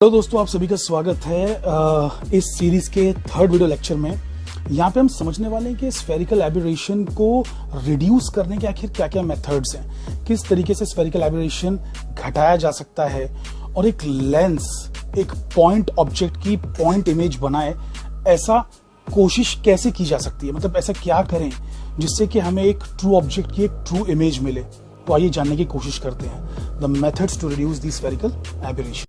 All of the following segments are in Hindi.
हेलो दोस्तों, आप सभी का स्वागत है इस सीरीज के थर्ड वीडियो लेक्चर में। यहाँ पे हम समझने वाले हैं कि स्फेरिकल एब्यूरेशन को रिड्यूस करने के आखिर क्या क्या मेथड्स हैं, किस तरीके से स्फेरिकल एब्यूरेशन घटाया जा सकता है और एक लेंस एक पॉइंट ऑब्जेक्ट की पॉइंट इमेज बनाए, ऐसा कोशिश कैसे की जा सकती है, मतलब ऐसा क्या करें जिससे कि हमें एक ट्रू ऑब्जेक्ट की एक ट्रू इमेज मिले। तो आइए जानने की कोशिश करते हैं the methods to reduce the spherical aberration.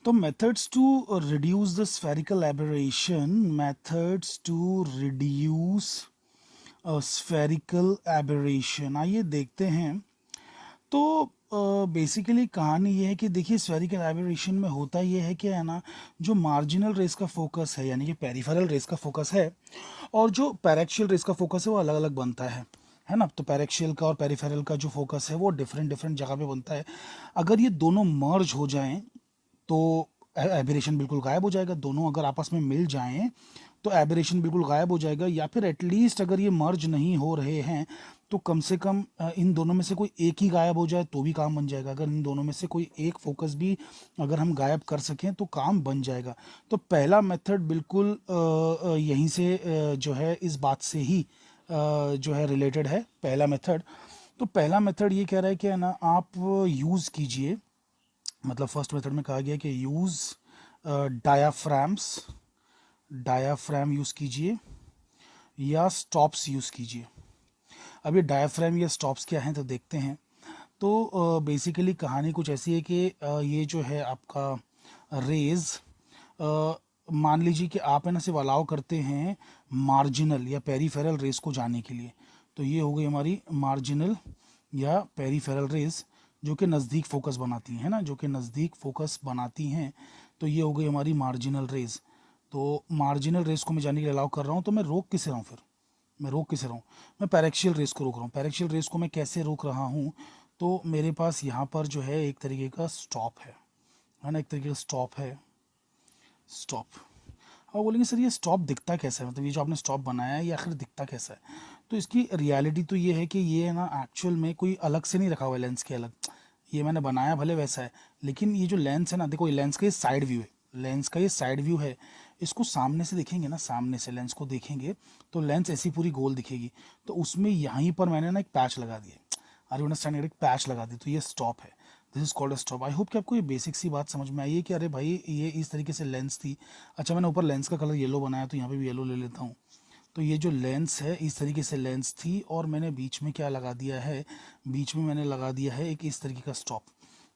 तो methods to reduce the spherical aberration, methods to reduce spherical aberration, आइए देखते हैं। तो बेसिकली कहानी ये है कि देखिए, स्फेरिकल एबरेशन में होता ये है कि है ना, जो मार्जिनल रेस का फोकस है यानी कि पेरिफेरल रेस का फोकस है और जो पैरेक्शियल रेस का फोकस है वो अलग अलग बनता है ना। तो पैरेक्शियल का और पेरिफेरल का जो फोकस है वो डिफरेंट डिफरेंट जगह पे बनता है। अगर ये दोनों मर्ज हो जाएं तो एबरेशन बिल्कुल गायब हो जाएगा। दोनों अगर आपस में मिल जाएं तो एबरेशन बिल्कुल गायब हो जाएगा, या फिर एटलीस्ट अगर ये मर्ज नहीं हो रहे हैं तो कम से कम इन दोनों में से कोई एक ही गायब हो जाए तो भी काम बन जाएगा। अगर इन दोनों में से कोई एक फोकस भी अगर हम गायब कर सकें तो काम बन जाएगा। तो पहला मेथड बिल्कुल यहीं से जो है इस बात से ही जो है रिलेटेड है पहला मेथड। तो पहला मेथड ये कह रहा है कि है ना, आप यूज़ कीजिए, मतलब फर्स्ट मेथड में कहा गया कि यूज़ डायाफ्राम यूज़ कीजिए या स्टॉप्स यूज़ कीजिए। अब ये डायाफ्राम या स्टॉप्स क्या हैं तो देखते हैं। तो बेसिकली कहानी कुछ ऐसी है कि ये जो है आपका रेज, मान लीजिए कि आप है ना सिर्फ अलाउ करते हैं मार्जिनल या पेरीफेरल रेस को जाने के लिए। तो ये हो गई हमारी मार्जिनल या पेरीफेरल रेस जो कि नज़दीक फोकस बनाती हैं, है ना, जो कि नज़दीक फोकस बनाती हैं। तो ये हो गई हमारी मार्जिनल रेस। तो मार्जिनल रेस को मैं जाने के लिए अलाउ कर रहा हूँ, तो मैं रोक किसे रहा हूँ फिर, मैं रोक किसे रहा हूँ, मैं पैरेक्शियल रेस को रोक रहा हूँ। पैरेक्शियल रेस को मैं कैसे रोक रहा हूँ, तो मेरे पास यहाँ पर जो है एक तरीके का स्टॉप है ना, एक तरीके का स्टॉप है, स्टॉप। और बोलेंगे सर ये स्टॉप दिखता कैसा है, मतलब ये जो आपने स्टॉप बनाया है ये आखिर दिखता कैसा है। तो इसकी रियलिटी तो ये है कि ये ना एक्चुअल में कोई अलग से नहीं रखा हुआ है, लेंस के अलग। ये मैंने बनाया भले वैसा है, लेकिन ये जो लेंस है ना, देखो ये लेंस का ये साइड व्यू है, लेंस का ये साइड व्यू है। इसको सामने से देखेंगे ना, सामने से लेंस को देखेंगे तो लेंस ऐसी पूरी गोल दिखेगी। तो उसमें यहीं पर मैंने ना एक पैच लगा दिया, आर यू अंडरस्टैंड, एक पैच लगा दी, तो ये स्टॉप है। This is called a stop. I hope कि आपको ये बेसिक सी बात समझ में आई है कि अरे भाई ये इस तरीके से लेंस थी। अच्छा, मैंने ऊपर लेंस का कलर येलो बनाया तो यहाँ पे भी येलो ले लेता हूँ। तो ये जो लेंस है इस तरीके से लेंस थी और मैंने बीच में क्या लगा दिया है, बीच में मैंने लगा दिया है एक इस तरीके का स्टॉप।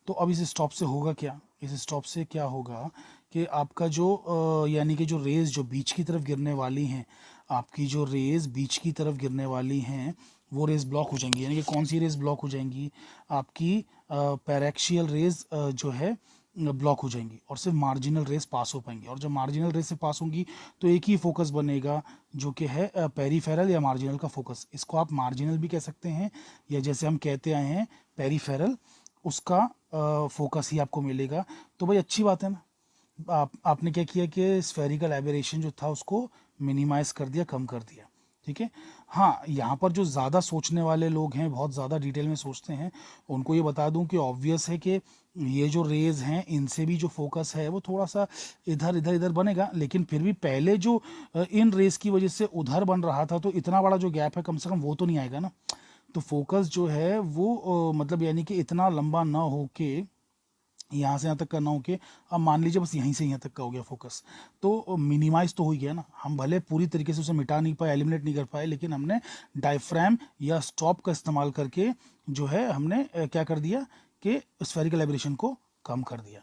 तो अब इस स्टॉप से होगा क्या, इस स्टॉप से क्या होगा कि आपका जो यानी कि जो रेज जो बीच की तरफ गिरने वाली हैं, आपकी जो रेज बीच की तरफ गिरने वाली हैं वो रेज ब्लॉक हो जाएंगी। यानी कि कौन सी रेज ब्लॉक हो जाएंगी, आपकी पैरेक्शियल रेज जो है ब्लॉक हो जाएंगी और सिर्फ मार्जिनल रेस पास हो पाएंगी। और जब मार्जिनल रेस से पास होंगी तो एक ही फोकस बनेगा जो कि है पेरीफेरल या मार्जिनल का फोकस। इसको आप मार्जिनल भी कह सकते हैं या जैसे हम कहते आए हैं पेरीफेरल, उसका फोकस ही आपको मिलेगा। तो भाई अच्छी बात है ना, आपने क्या किया कि स्फेरिकल एबरेशन जो था उसको मिनिमाइज कर दिया, कम कर दिया, ठीक है। हाँ, यहाँ पर जो ज़्यादा सोचने वाले लोग हैं, बहुत ज़्यादा डिटेल में सोचते हैं, उनको ये बता दूं कि ऑब्वियस है कि ये जो रेज हैं इनसे भी जो फोकस है वो थोड़ा सा इधर इधर इधर बनेगा, लेकिन फिर भी पहले जो इन रेज की वजह से उधर बन रहा था तो इतना बड़ा जो गैप है कम से कम वो तो नहीं आएगा ना। तो फोकस जो है वो मतलब यानी कि इतना लंबा ना हो के यहाँ से यहाँ तक करना हो कि अब मान लीजिए बस यहीं से यहाँ तक का हो गया फोकस, तो मिनिमाइज तो हो गया ना। हम भले पूरी तरीके से उसे मिटा नहीं पाए, एलिमिनेट नहीं कर पाए, लेकिन हमने डायफ्राम या स्टॉप का इस्तेमाल करके जो है हमने क्या कर दिया कि स्फेरिकल एबरेशन को कम कर दिया।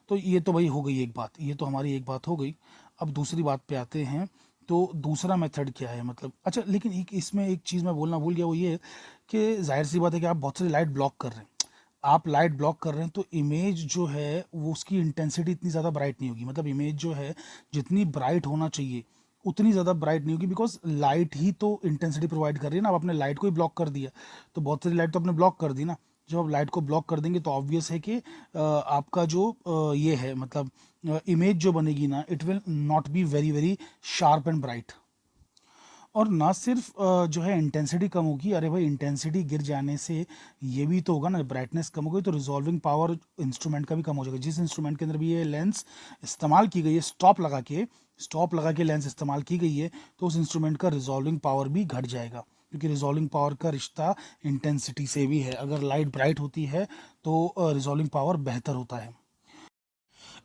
तो ये तो भाई हो गई एक बात, ये तो हमारी एक बात हो गई। अब दूसरी बात पे आते हैं। तो दूसरा मेथड क्या है, मतलब अच्छा, लेकिन एक इसमें एक चीज़ मैं बोलना भूल गया, वो ये कि जाहिर सी बात है कि आप बहुत सारी लाइट ब्लॉक कर रहे हैं। आप लाइट ब्लॉक कर रहे हैं तो इमेज जो है वो उसकी इंटेंसिटी इतनी ज़्यादा ब्राइट नहीं होगी। मतलब इमेज जो है जितनी ब्राइट होना चाहिए उतनी ज़्यादा ब्राइट नहीं होगी, बिकॉज लाइट ही तो इंटेंसिटी प्रोवाइड कर रही है ना। अब आपने लाइट को ही ब्लॉक कर दिया तो बहुत सारी लाइट तो आपने ब्लॉक कर दी ना। जब आप लाइट को ब्लॉक कर देंगे तो ऑब्वियस है कि आपका जो ये है मतलब इमेज जो बनेगी ना, it will not be very very sharp and bright. और ना सिर्फ जो है इंटेंसिटी कम होगी, अरे भाई इंटेंसिटी गिर जाने से ये भी तो होगा ना, ब्राइटनेस कम हो गई तो रिजॉल्विंग पावर इंस्ट्रूमेंट का भी कम हो जाएगा। जिस इंस्ट्रूमेंट के अंदर भी ये लेंस इस्तेमाल की गई है, स्टॉप लगा के लेंस इस्तेमाल की गई है, तो उस इंस्ट्रूमेंट का रिजॉल्विंग पावर भी घट जाएगा, क्योंकि रिजॉल्विंग पावर का रिश्ता इंटेंसिटी से भी है। अगर लाइट ब्राइट होती है तो रिजॉल्विंग पावर बेहतर होता है।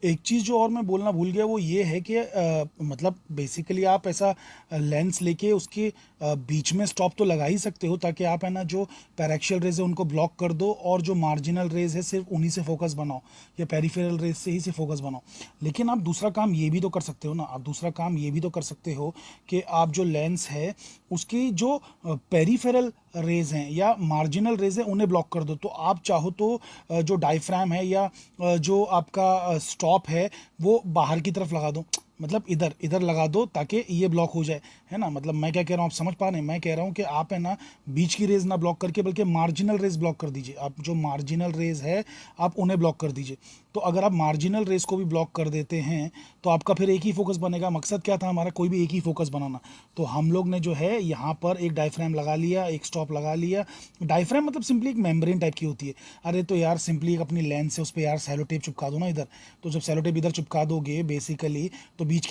एक चीज़ जो और मैं बोलना भूल गया वो ये है कि मतलब बेसिकली आप ऐसा लेंस लेके उसके बीच में स्टॉप तो लगा ही सकते हो, ताकि आप है ना जो पैरेक्शियल रेज है उनको ब्लॉक कर दो और जो मार्जिनल रेज है सिर्फ उन्हीं से फोकस बनाओ, या पेरिफेरल रेज से ही से फोकस बनाओ। लेकिन आप दूसरा काम ये भी तो कर सकते हो ना, आप दूसरा काम ये भी तो कर सकते हो कि आप जो लेंस है उसकी जो पेरिफेरल रेज हैं या मार्जिनल रेज है उन्हें ब्लॉक कर दो। तो आप चाहो तो जो डायफ्राम है या जो आपका स्टॉप है वो बाहर की तरफ लगा दो, मतलब इधर इधर लगा दो ताकि ये ब्लॉक हो जाए, है ना। मतलब मैं क्या कह रहा हूँ आप समझ पा रहे हैं? मैं कह रहा हूँ कि आप है ना बीच की रेज ना ब्लॉक करके बल्कि मार्जिनल रेज ब्लॉक कर दीजिए। आप जो मार्जिनल रेज है आप उन्हें ब्लॉक कर दीजिए। तो अगर आप मार्जिनल रेज को भी ब्लॉक कर देते हैं तो आपका फिर एक ही फोकस बनेगा। मकसद क्या था हमारा? कोई भी एक ही फोकस बनाना। तो हम लोग ने जो है यहाँ पर एक डायफ्राम लगा लिया, एक स्टॉप लगा लिया। डायफ्राम मतलब सिंपली एक मेम्ब्रेन टाइप की होती है। अरे तो यार सिंपली एक अपनी लेंस से उस पर यार सेलो टेप चिपका दो ना इधर। तो जब सेलो टेप इधर चिपका दोगे बेसिकली तो बीच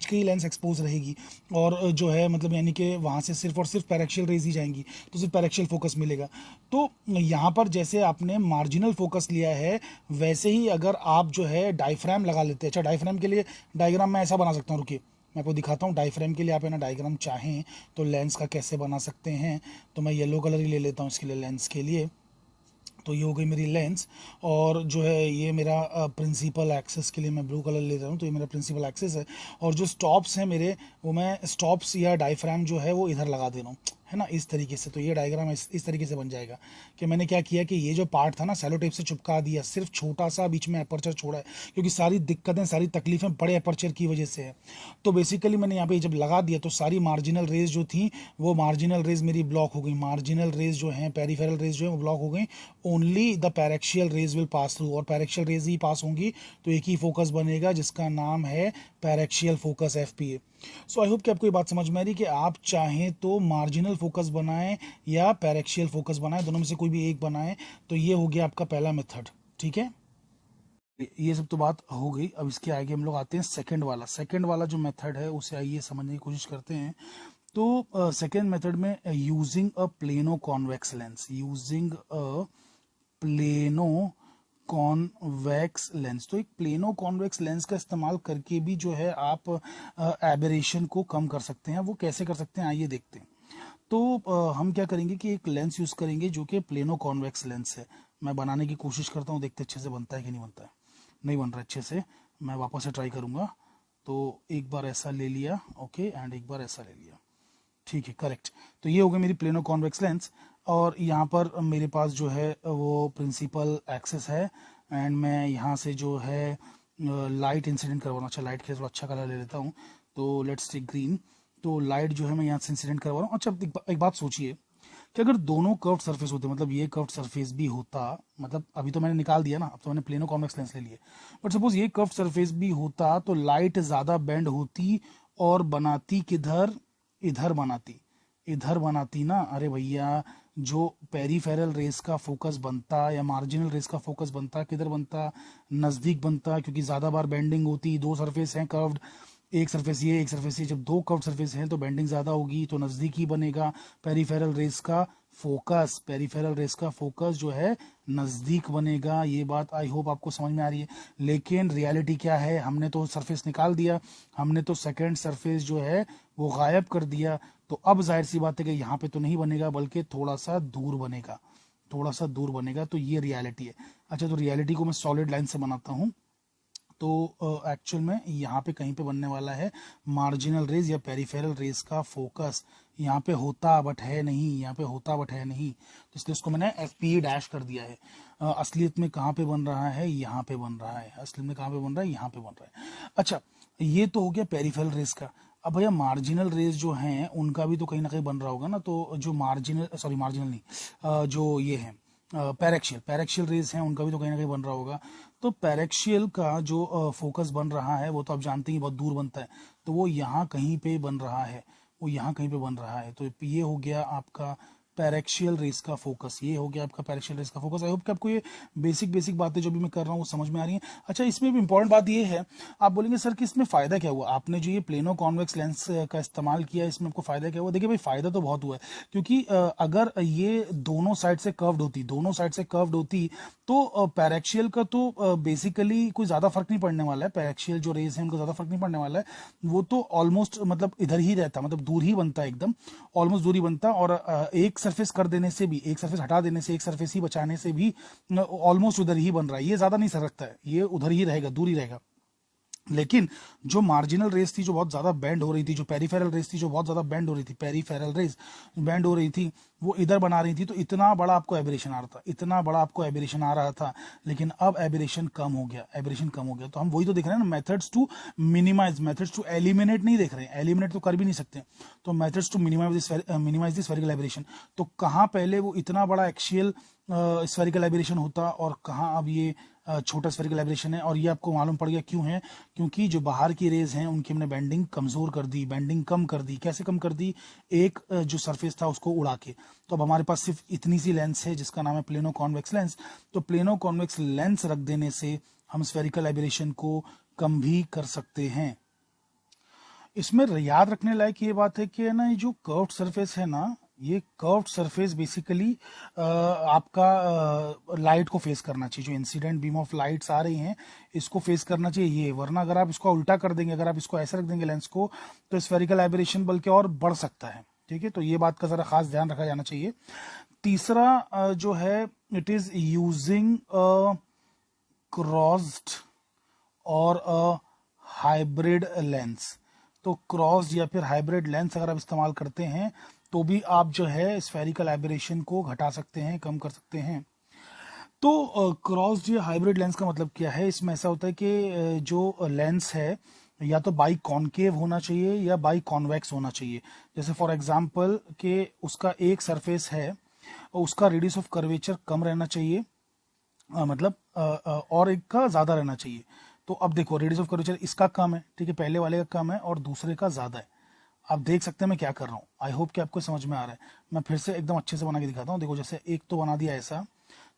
की ही लेंस एक्सपोज रहेगी, और जो है मतलब यानी कि वहाँ से सिर्फ और सिर्फ पैरेक्शियल रेज ही जाएंगी, तो सिर्फ पैरेक्शियल फोकस मिलेगा। तो यहाँ पर जैसे आपने मार्जिनल फोकस लिया है वैसे ही अगर आप जो है डायफ्राम लगा लेते हैं। अच्छा, डायफ्राम के लिए डायग्राम मैं ऐसा बना सकता हूँ, रुकिए मैं आपको दिखाता हूँ। डायफ्राम के लिए आप है ना डायग्राम चाहें तो लेंस का कैसे बना सकते हैं, तो मैं येलो कलर ही ले लेता हूँ इसके लिए लेंस के लिए। तो ये हो गई मेरी लेंस, और जो है ये मेरा प्रिंसिपल एक्सेस के लिए मैं ब्लू कलर ले रहा हूँ, तो ये मेरा प्रिंसिपल एक्सेस है। और जो स्टॉप्स हैं मेरे, वो मैं स्टॉप्स या डायफ्राम जो है वो इधर लगा दे रहा हूँ, है ना, इस तरीके से। तो ये डायग्राम इस तरीके से बन जाएगा कि मैंने क्या किया कि ये जो पार्ट था ना सेलो टेप से चिपका दिया, सिर्फ छोटा सा बीच में अपर्चर छोड़ा है, क्योंकि सारी दिक्कतें सारी तकलीफें बड़े अपर्चर की वजह से है। तो बेसिकली मैंने यहाँ पे जब लगा दिया तो सारी मार्जिनल रेज जो थी वो मार्जिनल रेज मेरी ब्लॉक हो गई। मार्जिनल रेज जो हैं, पेरिफेरल रेज जो है वो ब्लॉक हो गई। Only the paraxial rays will pass through, और पैरेक्शियल रेज ही पास होंगी तो एक ही फोकस बनेगा जिसका नाम है paraxial focus FPA. So I hope कि आपको ये बात समझ में आ रही है कि आप चाहें तो मार्जिनल फोकस बनाएं या पैरेक्शियल फोकस बनाएं, दोनों में से कोई भी एक बनाएं। तो ये हो गया आपका पहला मेथड, ठीक है। ये सब तो बात हो गई। अब इसके आगे हम लोग आते हैं सेकंड वाला जो मेथड है उसे आइए समझने की कोशिश करते हैं। तो सेकंड मेथड में using a plano convex lens, using a plano convex lens. तो एक प्लेनो कॉन्वेक्स लेंस का इस्तेमाल करके भी जो है आप एबरेशन को कम कर सकते हैं। वो कैसे कर सकते हैं आइए देखते हैं। तो हम क्या करेंगे कि एक लेंस यूज करेंगे जो कि प्लेनो कॉन्वेक्स लेंस है। मैं बनाने की कोशिश करता हूँ, देखते अच्छे से बनता है कि नहीं बनता है। नहीं बन रहा अच्छे से, मैं वापस से ट्राई करूंगा। तो एक बार ऐसा ले लिया, ओके, एंड एक बार ऐसा ले लिया, ठीक है, करेक्ट। तो ये हो गई मेरी प्लेनो कॉन्वेक्स लेंस, और यहाँ पर मेरे पास जो है वो प्रिंसिपल एक्सेस है, एंड मैं यहाँ से जो है लाइट इंसिडेंट करवाना। अच्छा, लाइट के लिए थोड़ा अच्छा कलर ले लेता हूँ, तो लेट्स टेक ग्रीन। तो लाइट जो है मैं यहाँ से इंसिडेंट करवा रहा हूँ। अच्छा, एक बात सोचिए कि अगर दोनों कर्व्ड सरफेस होते, मतलब ये कर्व्ड सरफेस भी होता, मतलब अभी तो मैंने निकाल दिया ना, अब तो मैंने प्लेनो कॉन्वेक्स लेंस ले लिया, बट सपोज ये कर्व्ड सरफेस भी होता तो लाइट ज़्यादा बेंड होती और बनाती किधर? इधर बनाती ना। अरे भैया, जो पेरीफेरल रेस का फोकस बनता या मार्जिनल रेस का फोकस बनता किधर बनता? नज़दीक बनता, क्योंकि ज़्यादा बार बेंडिंग होती। दो सरफेस हैं कर्व्ड, एक सरफेस ये एक सरफेस ये, जब दो कर्व्ड सरफेस हैं तो बेंडिंग ज़्यादा होगी, तो नज़दीक ही बनेगा पेरीफेरल रेस का फोकस। पेरीफेरल रेस का फोकस जो है नज़दीक बनेगा। ये बात आई होप आपको समझ में आ रही है। लेकिन रियलिटी क्या है? हमने तो सरफेस निकाल दिया, हमने तो सेकेंड सरफेस जो है वो गायब कर दिया। तो अब जाहिर सी बात है कि यहाँ पे तो नहीं बनेगा, बल्कि थोड़ा सा दूर बनेगा, थोड़ा सा दूर बनेगा। तो ये रियलिटी है। अच्छा, तो रियलिटी को मैं सॉलिड लाइन से बनाता हूँ। तो एक्चुअल में यहाँ पे कहीं पे बनने वाला है मार्जिनल रेज या पेरिफेरल रेज का फोकस। यहाँ पे होता बट है नहीं, यहाँ पे होता बट है नहीं, तो इसलिए उसको मैंने एफ पी डैश कर दिया है। असलियत में कहाँ पे बन रहा है? यहाँ पे बन रहा है। असलियत में कहाँ पे बन रहा है? यहाँ पे बन रहा है। अच्छा, ये तो हो गया पेरिफेरल रेज का। अब भैया मार्जिनल रेज जो हैं उनका भी तो कहीं ना कहीं बन रहा होगा ना। तो जो मार्जिनल नहीं, जो ये है पैरेक्शियल रेज हैं उनका भी तो कहीं ना कहीं बन रहा होगा। तो पैरेक्शियल का जो फोकस बन रहा है वो तो आप जानते ही बहुत दूर बनता है, तो वो यहाँ कहीं पे बन रहा है। वो यहाँ कहीं पे बन रहा है। तो ये हो गया आपका पैरेक्शियल रेस का फोकस, ये हो गया आपका पैरेक्शियल रेस का फोकस। आई होप कि आपको ये बेसिक बातें जो भी मैं कर रहा हूँ वो समझ में आ रही हैं। अच्छा, इसमें भी इंपॉर्टेंट बात ये है, आप बोलेंगे सर कि इसमें फायदा क्या हुआ, आपने जो ये प्लेनो कॉन्वेक्स लेंस का इस्तेमाल किया, इसमें आपको फायदा क्या हुआ? देखिए भाई, फायदा तो बहुत हुआ है, क्योंकि अगर ये दोनों साइड से कर्व्ड होती तो पैरेक्शियल का तो बेसिकली कोई ज्यादा फर्क नहीं पड़ने वाला है। पैरेक्शियल जो रेज है उनको ज्यादा फर्क नहीं पड़ने वाला है, वो तो ऑलमोस्ट मतलब इधर ही रहता, मतलब दूर ही बनता है, एकदम ऑलमोस्ट दूर ही बनता। और एक सरफेस कर देने से भी, एक सरफेस हटा देने से, एक सरफेस ही बचाने से भी ऑलमोस्ट उधर ही बन रहा है, ये ज्यादा नहीं सरकता है, ये उधर ही रहेगा, दूर ही रहेगा। लेकिन जो मार्जिनल रेस थी जो बहुत ज्यादा बेंड हो रही थी, जो पेरिफेरल रेस थी जो बहुत ज्यादा बेंड हो रही थी, पेरिफेरल रेस बेंड हो रही थी, वो इधर बना रही थी, तो इतना बड़ा आपको एबरेशन आ रहा था, इतना बड़ा आपको एबरेशन आ रहा था। लेकिन अब एबरेशन कम हो गया, एबरेशन कम हो गया। तो हम वही तो देख रहे हैं ना, methods to minimize, methods to eliminate नहीं देख रहे हैं, एलिमिनेट तो कर भी नहीं सकते, तो methods to minimize this spherical aberration. तो कहाँ पहले वो इतना बड़ा एक्सियल स्फेरिकल एबरेशन होता और कहाँ अब ये छोटा स्फेरिकल एबरेशन है। और ये आपको मालूम पड़ गया क्यों है, क्योंकि जो बाहर की रेज हैं उनकी हमने बेंडिंग कमजोर कर दी, बेंडिंग कम कर दी। कैसे कम कर दी? एक जो सरफेस था उसको उड़ा के। तो अब हमारे पास सिर्फ इतनी सी लेंस है जिसका नाम है प्लेनो कॉन्वेक्स लेंस। तो प्लेनो कॉन्वेक्स लेंस रख देने से हम स्फेरिकल एबरेशन को कम भी कर सकते हैं। इसमें याद रखने लायक ये बात है कि ना, ये जो कर्व्ड सरफेस है ना, ये कर्व्ड सरफेस बेसिकली आपका लाइट को फेस करना चाहिए। जो इंसिडेंट बीम ऑफ लाइट्स आ रही हैं इसको फेस करना चाहिए ये, वरना अगर आप इसको उल्टा कर देंगे, अगर आप इसको ऐसे रख देंगे लेंस को, तो स्फेरिकल एबरेशन बल्कि और बढ़ सकता है। ठीक है, तो ये बात का जरा खास ध्यान रखा जाना चाहिए। तीसरा जो है, इट इज यूजिंग क्रॉस्ड और हाइब्रिड लेंस। तो क्रॉस्ड या फिर हाइब्रिड लेंस अगर आप इस्तेमाल करते हैं तो भी आप जो है स्फेरिकल एबरेशन को घटा सकते हैं, कम कर सकते हैं। तो क्रॉस्ड या हाइब्रिड लेंस का मतलब क्या है? इसमें ऐसा होता है कि जो लेंस है या तो बाई कॉनकेव होना चाहिए या बाई कॉन्वेक्स होना चाहिए। जैसे फॉर एग्जांपल कि उसका एक सरफेस है, उसका रेडियस ऑफ कर्वेचर कम रहना चाहिए, मतलब और एक का ज्यादा रहना चाहिए। तो अब देखो, रेडियस ऑफ कर्वेचर इसका कम है, ठीक है, पहले वाले का कम है और दूसरे का ज्यादा है। आप देख सकते हैं मैं क्या कर रहा हूँ, आई होप कि आपको समझ में आ रहा है। मैं फिर से एकदम अच्छे से बना के दिखाता हूँ। देखो, जैसे एक तो बना दिया ऐसा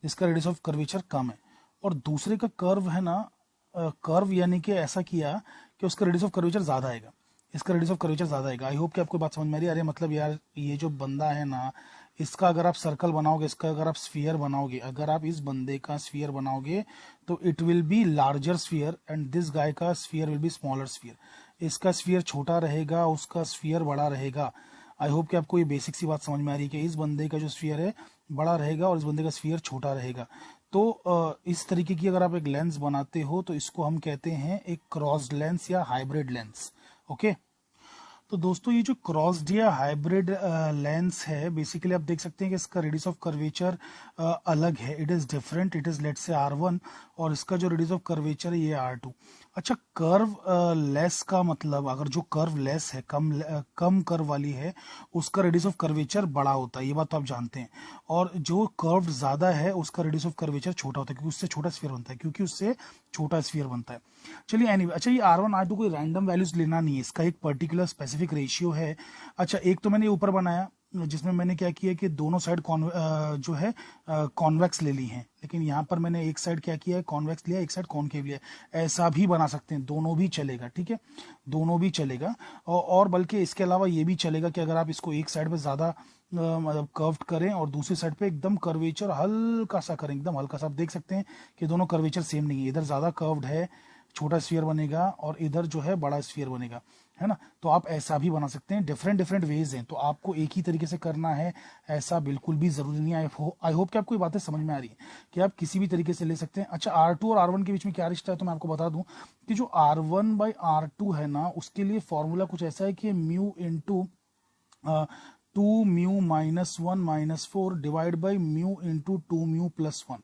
जिसका रेडियस ऑफ कर्वेचर कम है, और दूसरे का कर्व है ना, कर्व यानी कि ऐसा किया कि उसका रेडियस ऑफ कर्वेचर ज्यादा आएगा, इसका रेडियस ऑफ कर्वेचर ज्यादा आएगा। आई होप कि आपको बात समझ में आ रही है। अरे मतलब यार, ये जो बंदा है ना, इसका अगर आप सर्कल बनाओगे, इसका अगर आप स्फीयर बनाओगे, अगर आप इस बंदे का स्फीयर बनाओगे तो it will be larger sphere and this guy का sphere will be smaller sphere. इसका स्फीयर छोटा रहेगा, उसका स्फीयर बड़ा रहेगा। आई होप कि आपको ये बेसिक सी बात समझ में आ रही है कि इस बंदे का जो स्फीयर है बड़ा रहेगा और इस बंदे का स्फीयर छोटा रहेगा। तो इस तरीके की अगर आप एक लेंस बनाते हो तो इसको हम कहते हैं एक क्रॉस्ड लेंस या हाइब्रिड लेंस। ओके, तो दोस्तों ये जो क्रॉस्ड या हाइब्रिड लेंस है, बेसिकली आप देख सकते हैं कि इसका रेडियस ऑफ कर्वेचर अलग है, it is different, it is let's say R1, और इसका जो रेडियस ऑफ कर्वेचर है ये R2। अच्छा, कर्व लेस का मतलब, अगर जो कर्व लेस है, कम कर्व वाली है, उसका रेडियस ऑफ कर्वेचर बड़ा होता है, ये बात तो आप जानते हैं। और जो कर्व ज्यादा है उसका रेडियस ऑफ कर्वेचर छोटा होता है, क्योंकि उससे छोटा स्फीयर बनता है, चलिए एनीवे। अच्छा, ये R1 R2 कोई रैंडम वैल्यूज लेना नहीं है, इसका एक पर्टिकुलर स्पेसिफिक रेशियो है। अच्छा, एक तो मैंने ऊपर बनाया जिसमें मैंने क्या किया कि दोनों साइड जो है कॉन्वेक्स ले ली हैं, लेकिन यहाँ पर मैंने एक साइड क्या किया है, कॉन्वेक्स लिया, एक साइड कॉनकेव लिया। ऐसा भी बना सकते हैं, दोनों भी चलेगा, ठीक है, दोनों भी चलेगा। और बल्कि इसके अलावा ये भी चलेगा कि अगर आप इसको एक साइड पे ज्यादा मतलब कर्व्ड करें और दूसरी साइड पे एकदम कर्वेचर हल्का सा करें, एकदम हल्का सा। आप देख सकते हैं कि दोनों कर्वेचर सेम नहीं है, इधर ज्यादा कर्व्ड है, छोटा स्फीयर बनेगा, और इधर जो है बड़ा स्फीयर बनेगा, है ना। तो आप ऐसा भी बना सकते हैं, डिफरेंट डिफरेंट वेज हैं, तो आपको एक ही तरीके से करना है ऐसा बिल्कुल भी जरूरी नहीं है। आई होप कि आपको ये बातें समझ में आ रही है कि आप किसी भी तरीके से ले सकते हैं। अच्छा, R2 और R1 के बीच में क्या रिश्ता है, तो मैं आपको बता दूं कि जो R1/R2 है ना, उसके लिए फॉर्मूला कुछ ऐसा है कि mu into 2μ-1 -4 divide by mu into 2μ+1।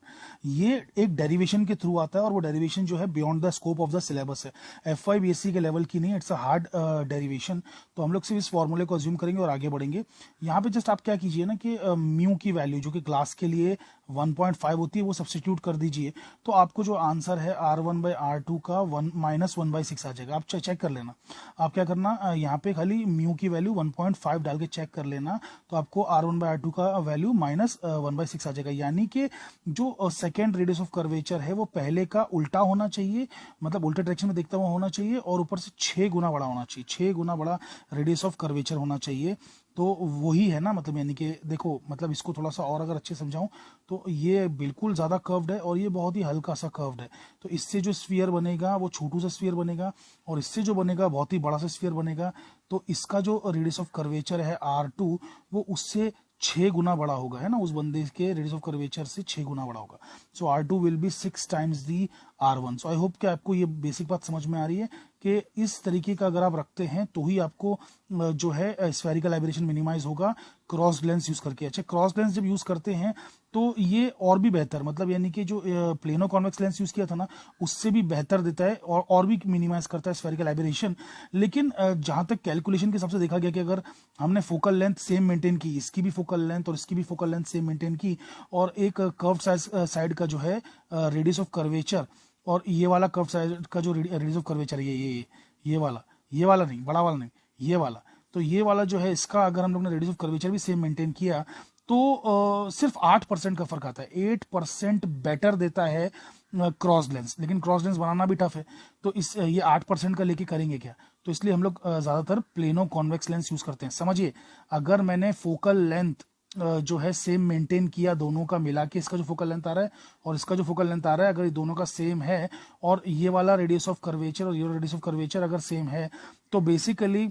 ये एक डेरिवेशन के थ्रू आता है, और वो डेरिवेशन जो है beyond the scope of the syllabus है, F5 BSc के लेवल की नहीं, इट्स अ हार्ड डेरिवेशन। तो हम लोग सिर्फ इस फॉर्मूले को अज्यूम करेंगे और आगे बढ़ेंगे। यहाँ पे जस्ट आप क्या कीजिए ना कि म्यू की वैल्यू जो कि क्लास के लिए 1.5 होती है वो सब्स्टिट्यूट कर दीजिए, तो आपको जो आंसर है R1/R2 का -1/6 आ जाएगा। आप चेक कर लेना, आप क्या करना, यहाँ पे खाली म्यू की वैल्यू 1.5 डाल के चेक कर लेना, तो आपको R1/R2 का वैल्यू -1/6 आ जाएगा। यानी कि जो सेकेंड रेडियस ऑफ कर्वेचर है वो पहले का उल्टा होना चाहिए, मतलब उल्टे डायरेक्शन में देखता हुआ होना चाहिए, और ऊपर से 6 गुना बड़ा होना चाहिए, 6 गुना बड़ा रेडियस ऑफ कर्वेचर होना चाहिए। तो वही है ना, मतलब यानी कि देखो, मतलब इसको थोड़ा सा और अगर अच्छे समझाऊं तो ये बिल्कुल ज़्यादा कर्व्ड है और ये बहुत ही हल्का सा कर्व्ड है। तो इससे जो स्फीयर बनेगा वो छोटू सा स्फीयर बनेगा, और इससे जो बनेगा बहुत ही बड़ा सा स्फीयर बनेगा। तो इसका जो रेडियस ऑफ कर्वेचर है R2 वो उससे 6 गुना बड़ा होगा, है ना, उस बंदे के रेडियस ऑफ कर्वेचर से 6 गुना बड़ा होगा। सो R2 will be 6 times the R1। So I hope कि आपको ये बेसिक बात समझ में आ रही है कि इस तरीके का अगर आप रखते हैं तो ही आपको जो है स्फेरिकल एबरेशन मिनिमाइज होगा क्रॉस लेंस यूज करके। अच्छा, क्रॉस लेंस जब यूज करते हैं तो ये और भी बेहतर, मतलब यानी कि जो प्लेनो कॉन्वेक्स लेंस यूज किया था ना उससे भी बेहतर देता है और भी मिनिमाइज करता है स्फेरिकल एबरेशन। लेकिन जहां तक कैलकुलेशन के हिसाब से देखा गया कि अगर हमने फोकल लेंथ सेम मेंटेन की, इसकी भी फोकल लेंथ और इसकी भी फोकल लेंथ सेम मेंटेन की, और एक कर्व साइड का जो है रेडियस ऑफ कर्वेचर, और ये वाला कर्व साइड का जो रेडियस ऑफ कर्वेचर, ये वाला नहीं, बड़ा वाला नहीं, ये वाला, तो ये वाला जो है इसका अगर हम लोग ने रेडियस ऑफ कर्वेचर भी सेम मेंटेन किया तो सिर्फ 8% का फर्क आता है, 8% बेटर देता है क्रॉस लेंस। लेकिन क्रॉस लेंस बनाना भी टफ है, तो इस ये 8% का लेके करेंगे क्या, तो इसलिए हम लोग ज्यादातर प्लेनो कॉन्वेक्स लेंस यूज करते हैं। समझिए, अगर मैंने फोकल लेंथ जो है सेम मेंटेन किया, दोनों का मिला के इसका जो फोकल लेंथ आ रहा है और इसका जो फोकल लेंथ आ रहा है, अगर ये दोनों का सेम है और ये वाला रेडियस ऑफ कर्वेचर और ये रेडियस ऑफ कर्वेचर अगर सेम है, तो बेसिकली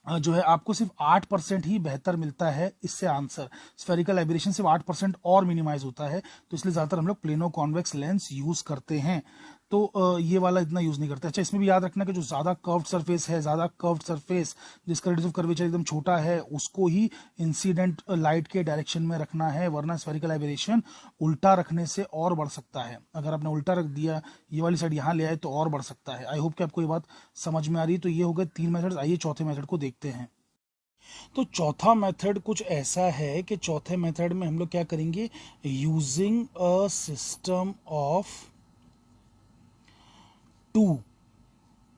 जो है आपको सिर्फ 8% ही बेहतर मिलता है इससे आंसर। स्फेरिकल एबरेशन सिर्फ 8% और मिनिमाइज होता है, तो इसलिए ज्यादातर हम लोग प्लेनो कॉन्वेक्स लेंस यूज करते हैं। तो ये वाला इतना यूज नहीं करते। अच्छा, इसमें भी याद रखना कि जो ज्यादा कर्व्ड सरफेस है, ज्यादा कर्व्ड सरफेस जिसका रेडियस ऑफ कर्वेचर एकदम छोटा है, उसको ही इंसिडेंट लाइट के डायरेक्शन में रखना है, वरना स्फेरिकल एबरेशन उल्टा रखने से और बढ़ सकता है। अगर आपने उल्टा रख दिया, ये वाली साइड यहाँ ले आए, तो और बढ़ सकता है। आई होप कि आपको ये बात समझ में आ रही है। तो ये हो गए 3 मेथड्स। आइए चौथे मेथड को देखते हैं। तो चौथा मेथड कुछ ऐसा है कि चौथे मेथड में हम लोग क्या करेंगे, using a system of 2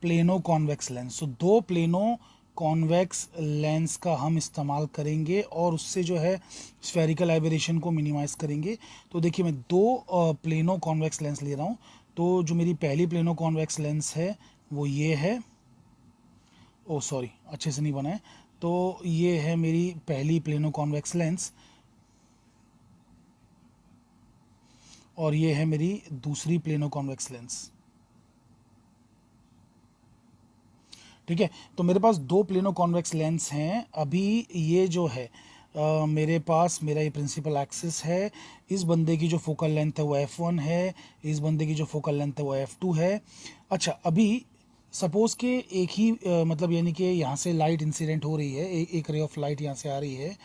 plano convex lens. तो 2 प्लेनो कॉन्वेक्स लेंस का हम इस्तेमाल करेंगे और उससे जो है स्फेरिकल एबरेशन को मिनिमाइज करेंगे। तो देखिए, मैं 2 प्लेनो कॉन्वेक्स लेंस ले रहा हूँ। तो जो मेरी पहली प्लेनो कॉन्वेक्स लेंस है वो ये है, ओ सॉरी अच्छे से नहीं बना है, तो ये है मेरी पहली प्लेनो कॉन्वेक्स लेंस, और ये है मेरी दूसरी प्लेनो कॉन्वेक्स लेंस। ठीक है, तो मेरे पास 2 प्लेनो कॉन्वेक्स लेंस हैं। अभी ये जो है मेरे पास मेरा ये प्रिंसिपल एक्सिस है, इस बंदे की जो फोकल लेंथ है वो f1 है, इस बंदे की जो फोकल लेंथ है वो f2 है। अच्छा, अभी सपोज के एक ही मतलब यानी कि यहाँ से लाइट इंसिडेंट हो रही है, एक रे ऑफ लाइट यहाँ से आ रही है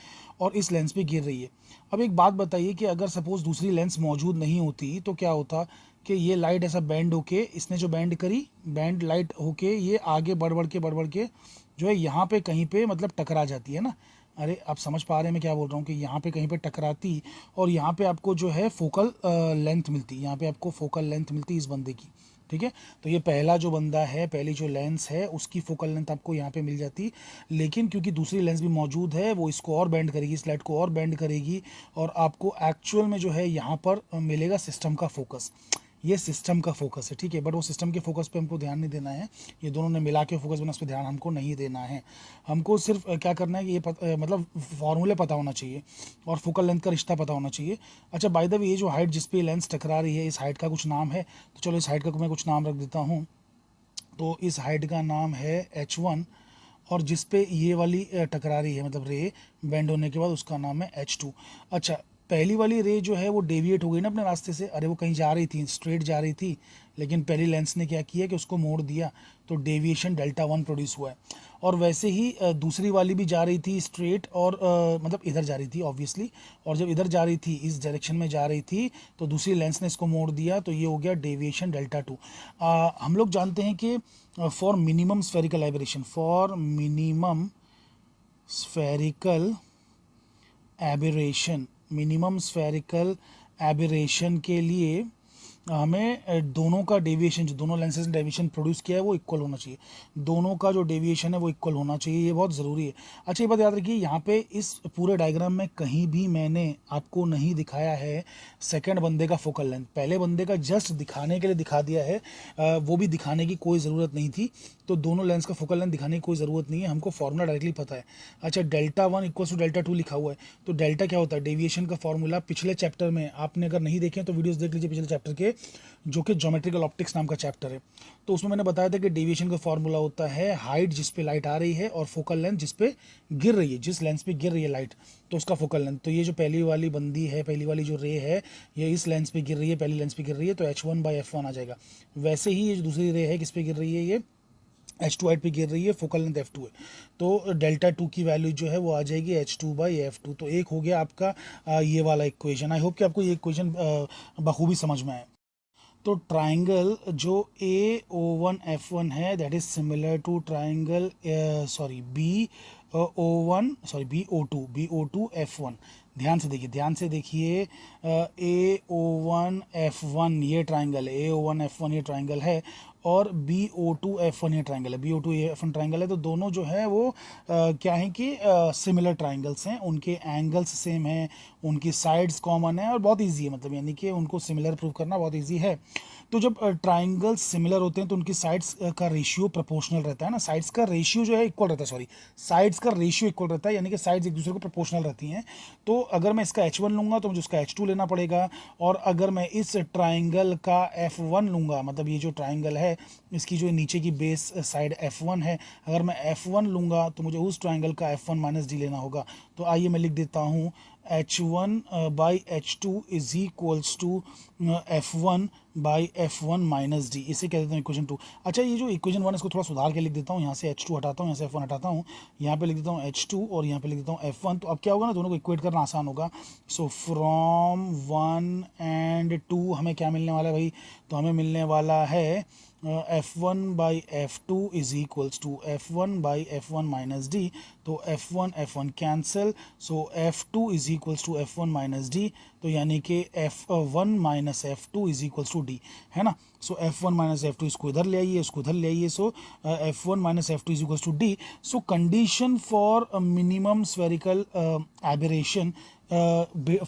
और इस लेंस पे गिर रही है। अब एक बात बताइए कि अगर सपोज दूसरी लेंस मौजूद नहीं होती तो क्या होता कि ये लाइट ऐसा बैंड होके, इसने जो बैंड करी, बैंड लाइट होके ये आगे बढ़ बढ़ के जो है यहाँ पे कहीं पे मतलब टकरा जाती है ना। अरे आप समझ पा रहे हैं मैं क्या बोल रहा हूँ, कि यहाँ पे कहीं पे टकराती और यहाँ पे आपको जो है फोकल लेंथ मिलती, यहाँ पे आपको फोकल लेंथ मिलती इस बंदे की। ठीक है, तो ये पहला जो बंदा है, पहली जो लेंस है उसकी फोकल लेंथ आपको यहाँ पे मिल जाती, लेकिन क्योंकि दूसरी लेंस भी मौजूद है वो इसको और बेंड करेगी, इस लाइट को और बेंड करेगी, और आपको एक्चुअल में जो है यहाँ पर मिलेगा सिस्टम का फोकस। ये सिस्टम का फोकस है, ठीक है, बट वो सिस्टम के फोकस पे हमको ध्यान नहीं देना है, ये दोनों ने मिला के फोकस बना, उस पर ध्यान हमको नहीं देना है। हमको सिर्फ क्या करना है कि ये मतलब फॉर्मूले पता होना चाहिए और फोकल लेंथ का रिश्ता पता होना चाहिए। अच्छा, बाय द वे, ये जो हाइट जिस पे लेंस टकरा रही है, इस हाइट का कुछ नाम है, तो चलो इस हाइट का मैं कुछ नाम रख देता हूँ। तो इस हाइट का नाम है h1, और जिस पे ये वाली टकरा रही है मतलब रे बेंड होने के बाद, उसका नाम है h2। अच्छा, पहली वाली रे जो है वो डेविएट हो गई ना अपने रास्ते से, अरे वो कहीं जा रही थी, स्ट्रेट जा रही थी, लेकिन पहली लेंस ने क्या किया कि उसको मोड़ दिया, तो डेविएशन Δ1 प्रोड्यूस हुआ है। और वैसे ही दूसरी वाली भी जा रही थी स्ट्रेट, और मतलब इधर जा रही थी ऑब्वियसली, और जब इधर जा रही थी, इस डायरेक्शन में जा रही थी, तो दूसरी लेंस ने इसको मोड़ दिया, तो ये हो गया डेविएशन Δ2। हम लोग जानते हैं कि for minimum spherical aberration, for minimum spherical aberration, minimum spherical aberration के लिए हमें दोनों का डेविएशन, जो दोनों लेंसेज ने डेविएशन प्रोड्यूस किया है वो इक्वल होना चाहिए, दोनों का जो डेविएशन है वो इक्वल होना चाहिए, ये बहुत ज़रूरी है। अच्छा, ये बात याद रखिए, यहाँ पे इस पूरे डायग्राम में कहीं भी मैंने आपको नहीं दिखाया है सेकंड बंदे का फोकल लेंथ, पहले बंदे का जस्ट दिखाने के लिए दिखा दिया है, वो भी दिखाने की कोई ज़रूरत नहीं थी। तो दोनों लेंस का फोकल लेंथ दिखाने की कोई ज़रूरत नहीं है, हमको फॉर्मूला डायरेक्टली पता है। अच्छा, डेल्टा 1 इक्वल टू डेल्टा 2 लिखा हुआ है, तो डेल्टा क्या होता है, डेविएशन का फॉर्मूला पिछले चैप्टर में आपने अगर नहीं देखे तो वीडियोस देख लीजिए पिछले चैप्टर के, जो कि ज्योमेट्रिकल ऑप्टिक्स नाम का चैप्टर है। तो उसमें मैंने बताया था कि डेविएशन का फॉर्मूला होता है हाइट जिस पे लाइट आ रही है और फोकल लेंथ जिस पे गिर रही है, जिस लेंस पे गिर रही है लाइट, तो उसका फोकल लेंथ। तो ये जो पहली वाली बंदी है, पहली वाली जो रे है, ये इस लेंस पे गिर रही है, पहली लेंस पे गिर रही है, तो h1/f1 आ जाएगा। वैसे ही ये जो दूसरी रे है किस पे गिर रही है, ये H2 हाइट पे गिर रही है, फोकल लेंथ f2 है, तो डेल्टा 2 की वैल्यू जो है वो आ जाएगी h2/f2। तो एक हो गया आपका ये वाला इक्वेशन। आई होप कि आपको ये इक्वेशन बखूबी समझ में आए। तो ट्राइंगल जो AO1F1 है, that is similar to triangle BO2F1। ध्यान से देखिए, AO1F1 ये ट्राइंगल है, AO1F1 ये ट्राइंगल है, और BO2F1 ये ट्राइंगल है, BO2F1 ट्राइंगल है। तो दोनों जो है वो क्या है कि सिमिलर ट्राइंगल्स हैं, उनके एंगल्स सेम हैं, उनकी साइड्स कॉमन है, और बहुत इजी है, मतलब यानी कि उनको सिमिलर प्रूव करना बहुत इजी है। तो जब ट्राइंगल्स सिमिलर होते हैं तो उनकी साइड्स का रेशियो प्रोपोर्शनल रहता है ना, साइड्स का रेशियो जो है इक्वल रहता है, साइड्स का रेशियो इक्वल रहता है, यानी कि साइड्स एक दूसरे को प्रोपोर्शनल रहती हैं। तो अगर मैं इसका H1 लूँगा तो मुझे उसका H2 लेना पड़ेगा, और अगर मैं इस ट्राइंगल का F1 लूँगा, मतलब ये जो ट्राइंगल है इसकी जो नीचे की बेस साइड F1 है, अगर मैं F1 लूँगा तो मुझे उस ट्राइंगल का F1 - D लेना होगा। तो आइए मैं लिख देता हूँ, H1/H2 is equals to F1/F1 - D, इसे कह देता हूँ इक्वेशन 2। अच्छा, ये जो इक्वेशन 1 इसको थोड़ा सुधार के लिख देता हूँ, यहाँ से H2 हटाता हूँ, यहाँ से F1 हटाता हूँ, यहाँ पे लिख देता हूँ H2 और यहाँ पे लिख देता हूँ F1। तो अब क्या होगा ना, दोनों को इक्वेट करना आसान होगा। सो फ्रॉम 1 and 2 हमें क्या मिलने वाला है भाई, तो हमें मिलने वाला है F1/F2 is equals to F1/F1 - D। तो F1 cancel, so F2 is equals to F1 - D, तो यानी कि F1 - F2 is equals to D, है ना। सो F1 - F2 इसको इधर ले आइए, इसको इधर ले आइए, so F1 - F2 is equals to D। So condition for minimum spherical aberration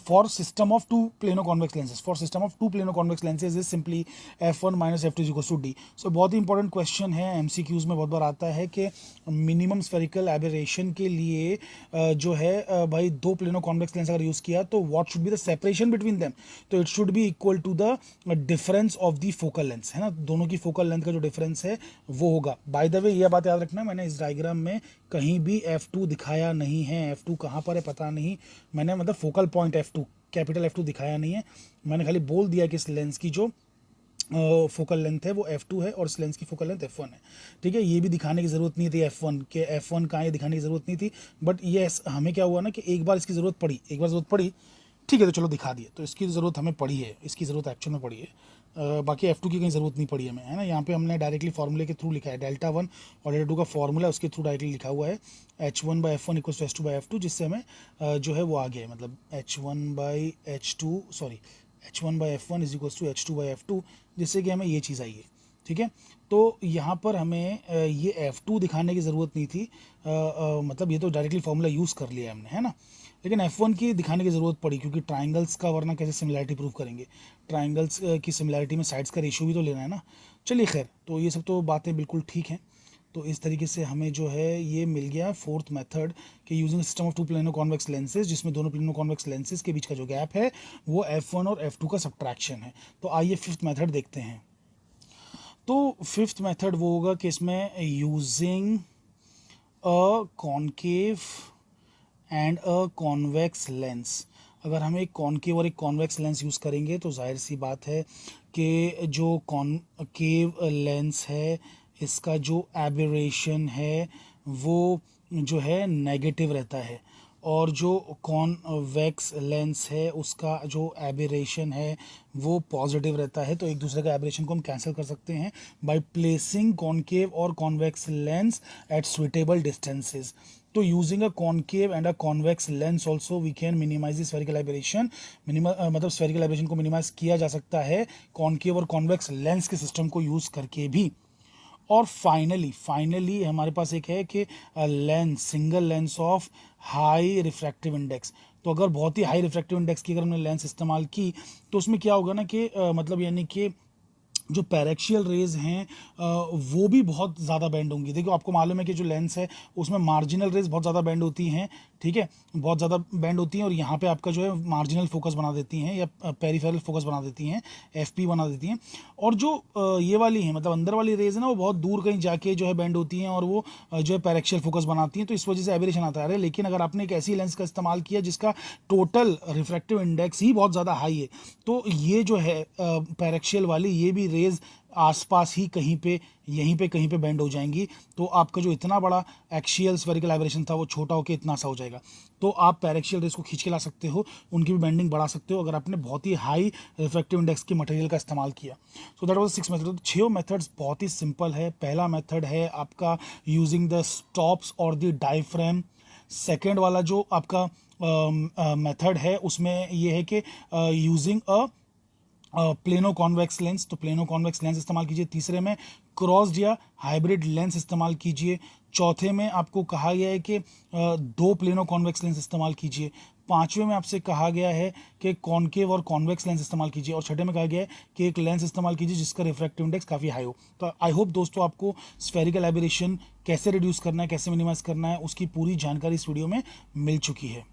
for system of two plano convex lenses, for system of two plano convex lenses is simply F1 - F2 is equals to D। so बहुत ही इंपॉर्टेंट क्वेश्चन है, MCQs में बहुत बार आता है कि मिनिमम स्फेरिकल एबरेशन के लिए जो है भाई दो प्लेनो कॉन्वेक्स लेंस अगर यूज किया तो what should be the separation between them, तो it should be equal to the difference of the focal length, है ना, दोनों की फोकल लेंथ का जो डिफरेंस है वो होगा। बाय द वे यह बात याद रखना, मैंने इस डायग्राम में कहीं भी F2 दिखाया नहीं है, F2 कहाँ पर है पता नहीं, मैंने मतलब focal point F2 capital F2 दिखाया नहीं है, मैंने खाली बोल दिया कि इस लेंस की जो फोकल लेंथ है वो F2 है और इस लेंस की फोकल लेंथ F1 है। ठीक है, ये भी दिखाने की ज़रूरत नहीं थी F1 के, F1 कहाँ, ये दिखाने की ज़रूरत नहीं थी, बट ये हमें क्या हुआ ना कि एक बार इसकी ज़रूरत पड़ी, एक बार ज़रूरत पड़ी, ठीक है, तो चलो दिखा दिए, तो इसकी ज़रूरत हमें पड़ी है, इसकी ज़रूरत एक्चुअल में पड़ी है। बाकी F2 की कहीं ज़रूरत नहीं पड़ी हमें, है ना। यहाँ पे हमने डायरेक्टली फार्मूले के थ्रू लिखा है, डेल्टा 1 और डेल्टा 2 का फार्मूला उसके थ्रू डायरेक्टली लिखा हुआ है H1/F1 इक्वल्स टू H2/F2, जिससे हमें जो है वो आ गया है, मतलब H1/F1 is equals to H2/F2, जिससे कि हमें ये चीज़ आई है। ठीक है, तो यहाँ पर हमें ये F2 दिखाने की ज़रूरत नहीं थी, मतलब ये तो डायरेक्टली फार्मूला यूज़ कर लिया हमने, है ना, लेकिन F1 की दिखाने की ज़रूरत पड़ी क्योंकि ट्राइंगल्स का वरना कैसे सिमिलैरिटी प्रूव करेंगे, ट्राइंगल्स की सिमिलैरिटी में साइड्स का रेशियो भी तो लेना है ना। चलिए खैर, तो ये सब तो बातें बिल्कुल ठीक हैं। तो इस तरीके से हमें जो है ये मिल गया फोर्थ मेथड कि using system of two plano convex lenses, जिसमें दोनों प्लेनो कॉन्वेक्स लेंसेज के बीच का जो गैप है वो F1 और F2 का सब्ट्रैक्शन है। तो आइए फिफ्थ मेथड देखते हैं। तो फिफ्थ मेथड वो होगा कि इसमें using a concave and a convex lens, अगर हम एक कॉनकेव और एक कॉन्वेक्स लेंस यूज़ करेंगे तो जाहिर सी बात है कि जो कॉनकेव लेंस है इसका जो एबरेशन है वो जो है नेगेटिव रहता है, और जो कॉन्वेक्स लेंस है उसका जो एबरेशन है वो पॉजिटिव रहता है। तो एक दूसरे का एबरेशन को हम कैंसिल कर सकते हैं बाय प्लेसिंग कॉनकेव और convex lens at suitable distances. तो using a concave and a convex lens also we can minimize the spherical aberration. मतलब स्फेरिकल एबरेशन को मिनिमाइज किया जा सकता है कॉनकेव और कॉन्वेक्स लेंस के सिस्टम को यूज करके भी। और फाइनली हमारे पास एक है कि lens, single lens of high refractive index. तो अगर बहुत ही हाई रिफ्रैक्टिव इंडेक्स की अगर हमने लेंस इस्तेमाल की तो उसमें क्या होगा ना कि मतलब यानी कि जो पैरेक्शियल रेज हैं वो भी बहुत ज़्यादा बेंड होंगी। देखो आपको मालूम है कि जो लेंस है उसमें मार्जिनल रेज बहुत ज़्यादा बेंड होती हैं, ठीक है, बहुत ज़्यादा बेंड होती हैं, और यहाँ पे आपका जो है मार्जिनल फोकस बना देती हैं या पेरिफेरल फोकस बना देती हैं, एफपी बना देती हैं। और जो ये वाली हैं मतलब अंदर वाली रेज है ना, वो बहुत दूर कहीं जाके जो है बेंड होती हैं और वो जो है पैरेक्शियल फोकस बनाती हैं, तो इस वजह से एबरेशन आता है। लेकिन अगर आपने एक ऐसी लेंस का इस्तेमाल किया जिसका टोटल रिफ्रैक्टिव इंडेक्स ही बहुत ज़्यादा हाई है, तो ये जो है पैरेक्शियल वाली ये भी रेज आसपास ही कहीं पे, यहीं पे कहीं पे बेंड हो जाएंगी। तो आपका जो इतना बड़ा एक्सियल स्फेरिकल एबरेशन था वो छोटा होकर इतना सा हो जाएगा। तो आप पैरेक्शियल रेज को खींच के ला सकते हो, उनकी भी बेंडिंग बढ़ा सकते हो अगर आपने बहुत ही हाई रिफ्रैक्टिव इंडेक्स की मटेरियल का इस्तेमाल किया। So that was 6 method. तो 6 मेथड्स बहुत ही सिंपल है। पहला मेथड है आपका यूजिंग द स्टॉप्स और द डायफ्रेम। सेकेंड वाला जो आपका मेथड है उसमें ये है कि using a plano convex lens, तो प्लेनो कॉन्वेक्स लेंस इस्तेमाल कीजिए। तीसरे में क्रॉस्ड या हाइब्रिड लेंस इस्तेमाल कीजिए। चौथे में आपको कहा गया है कि दो प्लेनो कॉन्वेक्स लेंस इस्तेमाल कीजिए। पांचवें में आपसे कहा गया है कि कॉनकेव और कॉन्वेक्स लेंस इस्तेमाल कीजिए। और छठे में कहा गया है कि एक लेंस इस्तेमाल कीजिए जिसका रिफ्रैक्टिव इंडेक्स काफ़ी हाई हो। तो आई होप दोस्तों आपको स्फेरिकल एबरेशन कैसे रिड्यूस करना है, कैसे मिनिमाइज करना है, उसकी पूरी जानकारी इस वीडियो में मिल चुकी है।